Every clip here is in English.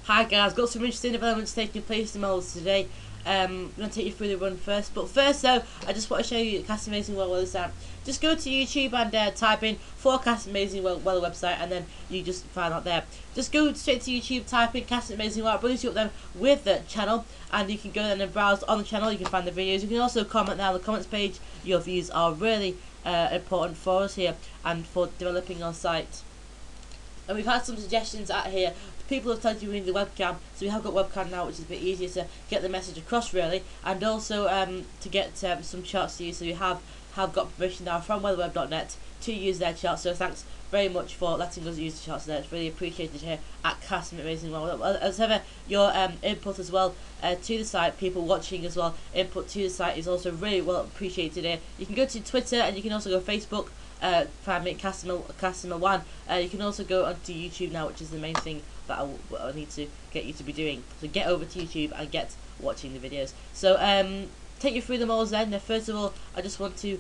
Hi guys, got some interesting developments taking place in Wales today. I'm going to take you through the run first. But first though, I just want to show you the Cast Amazing World weather app. Just go to YouTube and type in Forecast Amazing World weather website, and then you just find out there. Just go straight to YouTube, type in Cast Amazing World, brings you up then with the channel, and you can go then and browse on the channel. You can find the videos. You can also comment now on the comments page. Your views are really important for us here and for developing our site. And we've had some suggestions out here. People have told you we need the webcam, so we have got webcam now, which is a bit easier to get the message across really, and also to get some charts to you. So we have got permission now from weatherweb.net to use their charts. So thanks very much for letting us use the charts there. It's really appreciated here at Cast Amazing World. As ever, your input as well to the site, people watching as well, input to the site is also really well appreciated here. You can go to Twitter and you can also go Facebook. Find me at Casimir1. You can also go onto YouTube now, which is the main thing that I need to get you to be doing. So get over to YouTube and get watching the videos. So take you through them all then. First of all, I just want to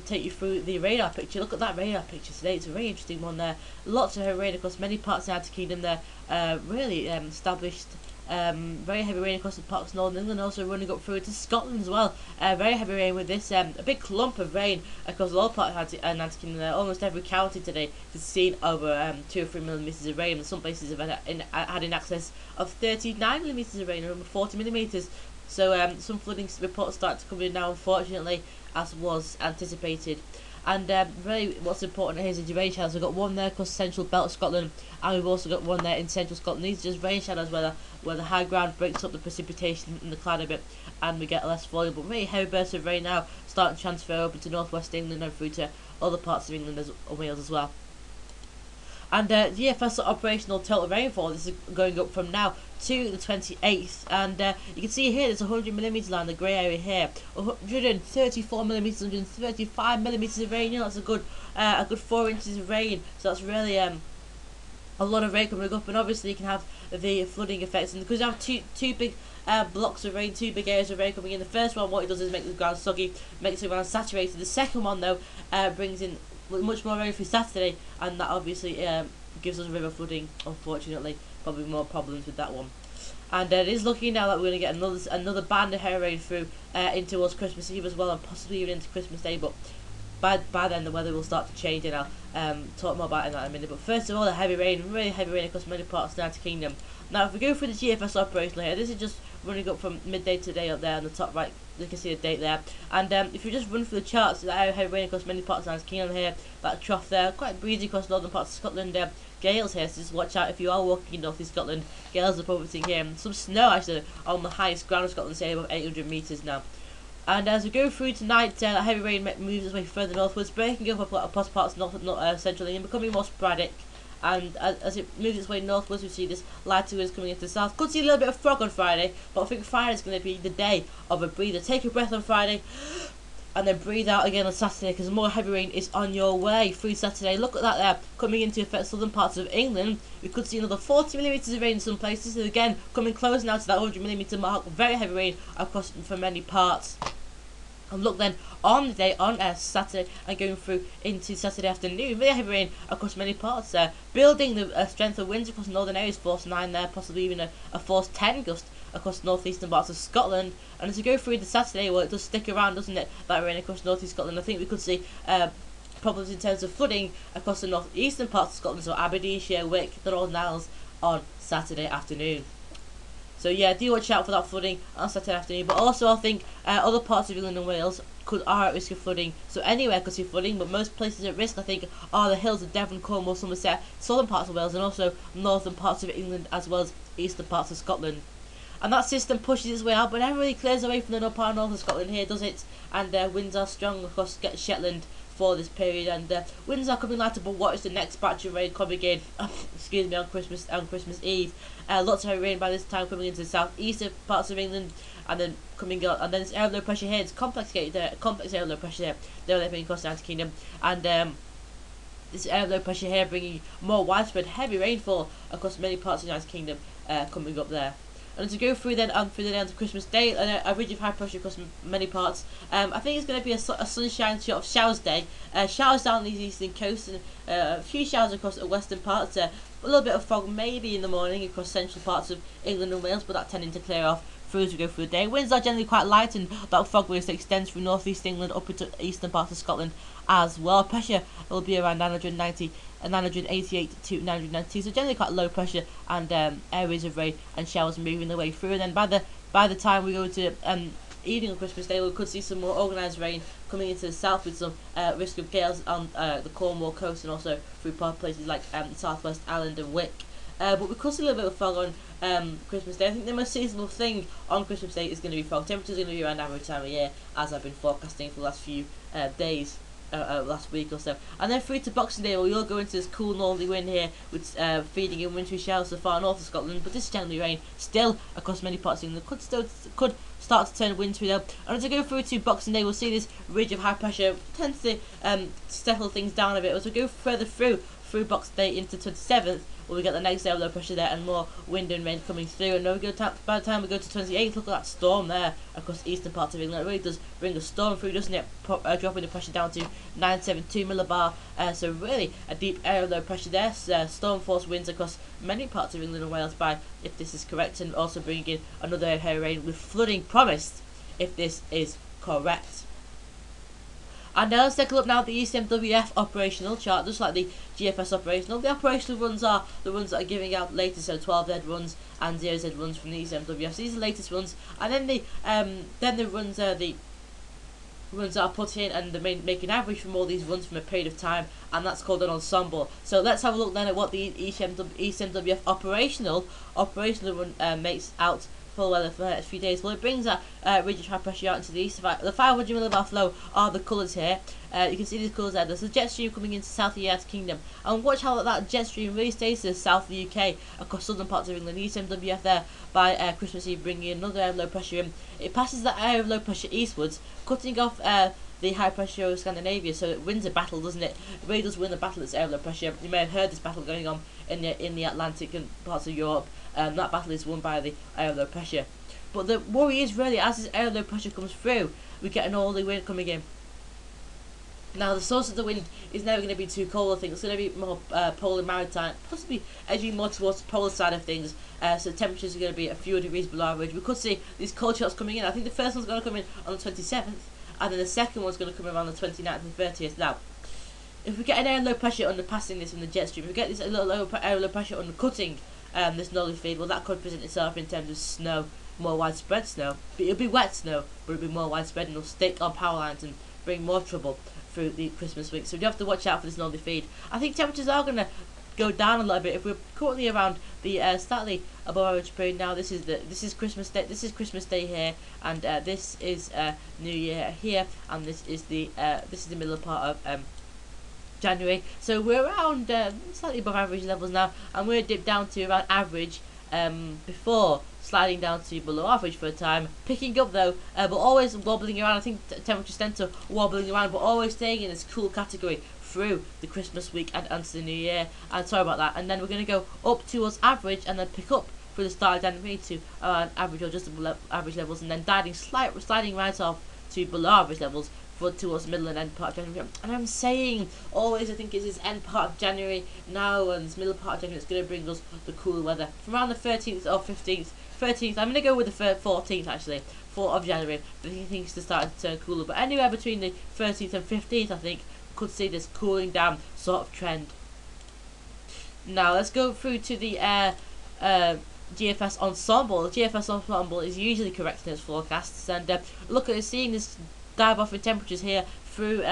take you through the radar picture. Look at that radar picture today. It's a very interesting one there. Lots of heavy rain across many parts of the United Kingdom there. Really established. Very heavy rain across the parts of Northern England, also running up through to Scotland as well. Very heavy rain with this, a big clump of rain across all parts of the United Kingdom there. Almost every county today has seen over 2 or 3 millimetres of rain, and some places have had in excess of 39 millimetres of rain, over 40 millimetres. So some flooding reports start to come in now, unfortunately, as was anticipated. And really what's important here is the rain shadows. We've got one there across central belt of Scotland, and we've also got one there in central Scotland. These are just rain shadows where the high ground breaks up the precipitation in the cloud a bit, and we get less volume. But really heavy bursts of rain now starting to transfer over to northwest England and through to other parts of England and Wales as well. And the EFS operational total rainfall, this is going up from now to the 28th, and you can see here there's 100 millimetres line, the grey area here, 134 millimetres, 135 millimetres of rain. You know, that's a good 4 inches of rain. So that's really a lot of rain coming up, and obviously you can have the flooding effects, and because you have two big blocks of rain, 2 big areas of rain coming in. The first one, what it does is make the ground soggy, makes the ground saturated. The second one though brings in much more rain for Saturday, and that obviously gives us river flooding, unfortunately. Probably more problems with that one. And it is looking now that we're going to get another band of heavy rain through into us Christmas Eve as well, and possibly even into Christmas Day. But by then the weather will start to change, and I'll talk more about it in that in a minute. But first of all, the heavy rain, really heavy rain across many parts of the United Kingdom. Now if we go through the GFS operation here, this is just running up from midday today up there on the top right. You can see the date there, and if you just run through the charts, the heavy rain across many parts of the United Kingdom here, that trough there, quite breezy across northern parts of Scotland. Gales here, so just watch out if you are walking in North East Scotland. Gales are plummeting here, and some snow actually on the highest ground of Scotland, say above 800 metres now. And as we go through tonight, that heavy rain moves its way further northwards, breaking up across parts of central England, becoming more sporadic. And as it moves its way northwards, we see this lighter winds coming into the south. Could see a little bit of fog on Friday, but I think Friday is going to be the day of a breather. Take a breath on Friday, and then breathe out again on Saturday, because more heavy rain is on your way through Saturday. Look at that there, coming in to affect southern parts of England. We could see another 40 millimetres of rain in some places, and again coming close now to that 100 millimetre mark. Very heavy rain across for many parts. And look then on the day on Saturday and going through into Saturday afternoon, very heavy rain across many parts there, building the strength of winds across northern areas, force 9 there, possibly even a force 10 gust across northeastern parts of Scotland. And as we go through to Saturday, well, it does stick around, doesn't it, that rain across northeast Scotland. I think we could see problems in terms of flooding across the northeastern parts of Scotland, so Aberdeenshire, Wick, the Northern Isles on Saturday afternoon. So yeah, do watch out for that flooding on Saturday afternoon. But also I think other parts of England and Wales are at risk of flooding. So anywhere could see flooding, but most places at risk I think are the hills of Devon, Cornwall, Somerset, southern parts of Wales, and also northern parts of England as well as eastern parts of Scotland. And that system pushes its way out, but never really clears away from the upper north of Scotland here, does it? And winds are strong across Shetland for this period, and winds are coming lighter, but what is the next batch of rain coming in? Excuse me, on Christmas Eve. Lots of heavy rain by this time coming into the southeastern parts of England, and then coming out, and then this air of low pressure here, it's complex air of low pressure here, developing across the United Kingdom, and this air of low pressure here bringing more widespread heavy rainfall across many parts of the United Kingdom coming up there. And to go through then through the day onto Christmas Day, a ridge of high pressure across many parts. I think it's going to be a sunshine sort of showers day. Showers down the eastern coast and a few showers across the western parts. A little bit of fog maybe in the morning across central parts of England and Wales, but that tending to clear off through as we go through the day. Winds are generally quite light, and that fog will extend through northeast England up into eastern parts of Scotland as well. Pressure will be around 988 to 990, so generally quite low pressure, and areas of rain and showers moving their way through. And then by the time we go to evening on Christmas Day, we could see some more organised rain coming into the south, with some risk of gales on the Cornwall coast and also through places like the southwest Island and Wick. But we could see a little bit of fog on Christmas Day. I think the most seasonal thing on Christmas Day is going to be fog. Temperatures are going to be around average time of year, as I've been forecasting for the last few days. Last week or so. And then through to Boxing Day, we'll go into this cool northerly wind here, with feeding in wintry showers so far north of Scotland, but this generally rain still across many parts of England. Could start to turn wintry though. And as we go through to Boxing Day, we'll see this ridge of high pressure tends to settle things down a bit. As we go further through Boxing Day into 27th, well, we get the next area of low pressure there and more wind and rain coming through. And by the time we go to 28th, look at that storm there across the eastern parts of England. It really does bring a storm through, doesn't it? Dropping the pressure down to 972 millibar. So really a deep area of low pressure there. Storm force winds across many parts of England and Wales, if this is correct, and also bringing in another area of rain with flooding promised if this is correct. And now let's take a look now at the ECMWF operational chart, just like the GFS operational. The operational runs are the runs that are giving out latest, so 12Z runs and 0Z runs from the ECMWF. So these are the latest runs, and then the runs are put in and they make an average from all these runs from a period of time, and that's called an ensemble. So let's have a look then at what the ECMWF operational run makes out full weather for the next few days. Well, it brings that ridge of high pressure out into the east. The 500 millibar flow are the colours here. You can see these colours there. There's a jet stream coming into south of the United Kingdom, and watch how that jet stream really stays to the south of the UK across southern parts of England. ECMWF there by Christmas Eve, bringing another area of low pressure in. It passes that area of low pressure eastwards, cutting off the high pressure over Scandinavia, so it wins a battle, doesn't it? It really does win the battle. It's area of low pressure. You may have heard this battle going on in the Atlantic and parts of Europe. That battle is won by the area of low pressure. But the worry is really, as this area of low pressure comes through, we get an northerly wind coming in. Now the source of the wind is never going to be too cold. I think it's going to be more polar maritime, possibly edging more towards the polar side of things. So temperatures are going to be a few degrees below average. We could see these cold shots coming in. I think the first one's going to come in on the 27th, and then the second one's going to come in around the 29th and 30th. Now, if we get an area of low pressure underpassing this in the jet stream, if we get this a little area of low pressure undercutting this northerly feed, well, that could present itself in terms of snow, more widespread snow. But it'll be wet snow, but it'll be more widespread, and it'll stick on power lines and bring more trouble through the Christmas week. So we have to watch out for this northerly feed. I think temperatures are going to go down a little bit. If we're currently around the slightly above average period now, this is Christmas Day. This is Christmas Day here, and this is New Year here, and this is the middle part of January. So we're around slightly above average levels now, and we're dipped down to around average before sliding down to below average for a time, picking up though, but always wobbling around. I think temperatures tend to wobbling around, but always staying in this cool category through the Christmas week and onto the New Year. And sorry about that. And then we're going to go up towards average, and then pick up through the start of January to around average or just above average levels, and then sliding right off to below average levels for towards the middle and end part of January. And I'm saying always, I think it's this end part of January now, and this middle part of January, it's going to bring us the cooler weather from around the 13th or 15th. I'm going to go with the 14th actually, 4th of January. I think things to start to turn cooler, but anywhere between the 13th and 15th, I think could see this cooling down sort of trend. Now let's go through to the GFS ensemble. The GFS ensemble is usually correct in its forecasts, and look at it, seeing this dive off in temperatures here through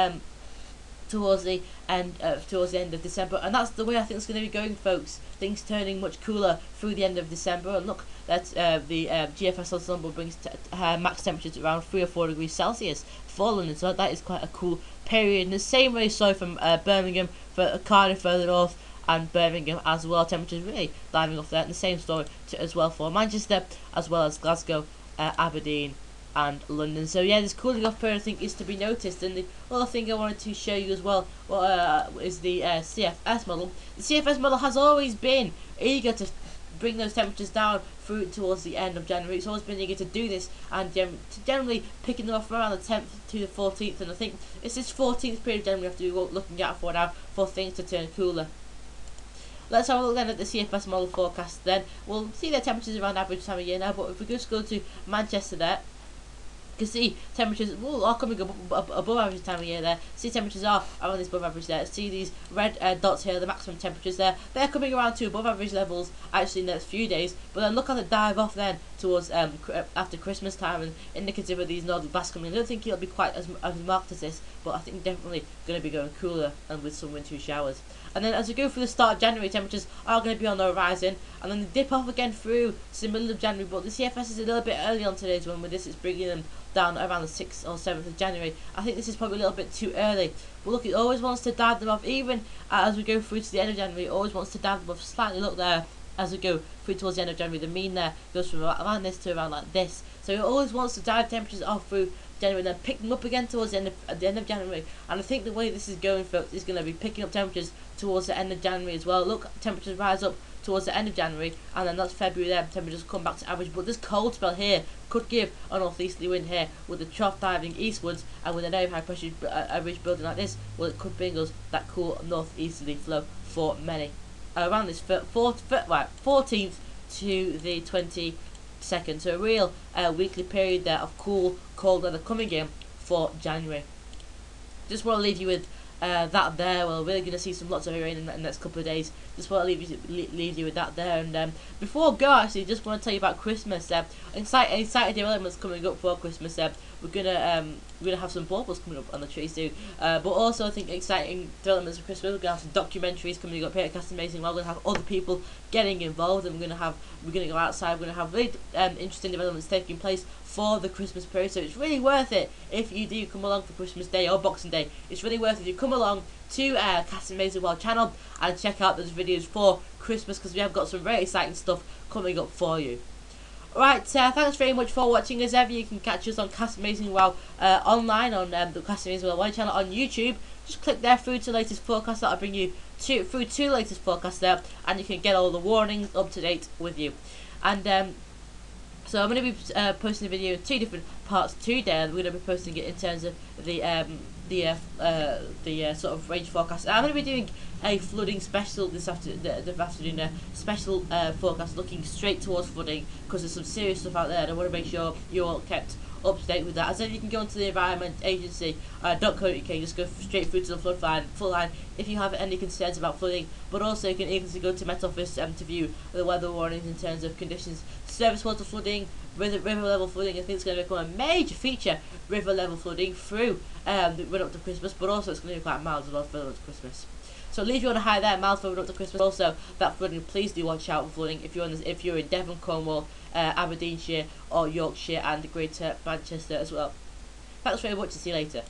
towards the end of December, and that's the way I think it's going to be going, folks. Things turning much cooler through the end of December, and look that the GFS ensemble brings max temperatures around 3 or 4 degrees Celsius for London, so that is quite a cool period. In the same way, so from Birmingham, for Cardiff further north, and Birmingham as well, temperatures really diving off there. And the same story as well for Manchester, as well as Glasgow, Aberdeen and London. So yeah, this cooling off period I think is to be noticed. And the other thing I wanted to show you as well is the CFS model. The CFS model has always been eager to bring those temperatures down through towards the end of January. It's always been eager to do this, and generally picking them off around the 10th to the 14th, and I think it's this 14th period generally we have to be looking out for now for things to turn cooler. Let's have a look then at the CFS model forecast then. We'll see the temperatures around average time of year now, but if we just go to Manchester there, you can see temperatures are coming above average time of year there. See temperatures are around this above average there. See these red dots here, the maximum temperatures there. They're coming around to above average levels actually in the next few days. But then look at the dive off then towards after Christmas time, and indicative of these northern blasts coming. I don't think it'll be quite as marked as this, but I think definitely going to be going cooler and with some wintry showers. And then as we go through the start of January, temperatures are going to be on the horizon, and then they dip off again through to the middle of January. But the CFS is a little bit early on today's one. With this, it's bringing them down around the 6th or 7th of January. I think this is probably a little bit too early. But look, it always wants to dive them off, even as we go through to the end of January. It always wants to dive them off slightly. Look there, as we go through towards the end of January, the mean there goes from around this to around like this. So it always wants to dive temperatures off through January, and then pick them up again towards the end of January. And I think the way this is going, folks, is going to be picking up temperatures towards the end of January as well. Look, temperatures rise up towards the end of January, and then that's February there, temperatures come back to average. But this cold spell here could give a northeasterly wind here, with the trough diving eastwards, and with an area high pressure ridge building like this, well, it could bring us that cool northeasterly flow for many around this 14th to the 22nd. So a real weekly period there of cool, cold weather coming in for January. Just want to leave you with that there. Well, we're going to see lots of rain in the next couple of days. Just want to leave you with that there. And before I go, actually, just want to tell you about Christmas. Exciting developments coming up for Christmas. We're gonna have some baubles coming up on the trees too. But also, I think exciting developments for Christmas. We're gonna have some documentaries coming up here at Castle Amazing. We're gonna have other people getting involved, and we're gonna go outside. We're gonna have really interesting developments taking place for the Christmas period. So it's really worth it if you do come along for Christmas Day or Boxing Day. It's really worth it if you come along to Castle Amazing World channel and check out those videos for Christmas, because we have got some very exciting stuff coming up for you. Right, thanks very much for watching. As ever, you can catch us on Castle Amazing World online on the Castle Amazing World 1 channel on YouTube. Just click there through to latest forecast. That'll bring you through to latest forecast there, and you can get all the warnings up to date with you. And so I'm going to be posting a video in 2 different parts today. We're going to be posting it in terms of the sort of range forecast. I'm going to be doing a flooding special this afternoon, a special forecast looking straight towards flooding, because there's some serious stuff out there, and I want to make sure you're all kept up to date with that. As you can go onto the Environment Agency .co.uk, just go straight through to the flood line if you have any concerns about flooding. But also you can easily go to Met Office to view the weather warnings in terms of conditions, service water flooding, river level flooding. I think it's going to become a major feature, river level flooding through the run up to Christmas, but also it's going to be quite mild as well further up to Christmas. So leave you on a high there, mild further up to Christmas. Also, that flooding, please do watch out for flooding if you're in Devon, Cornwall, Aberdeenshire or Yorkshire and Greater Manchester as well. Thanks very much, and see you later.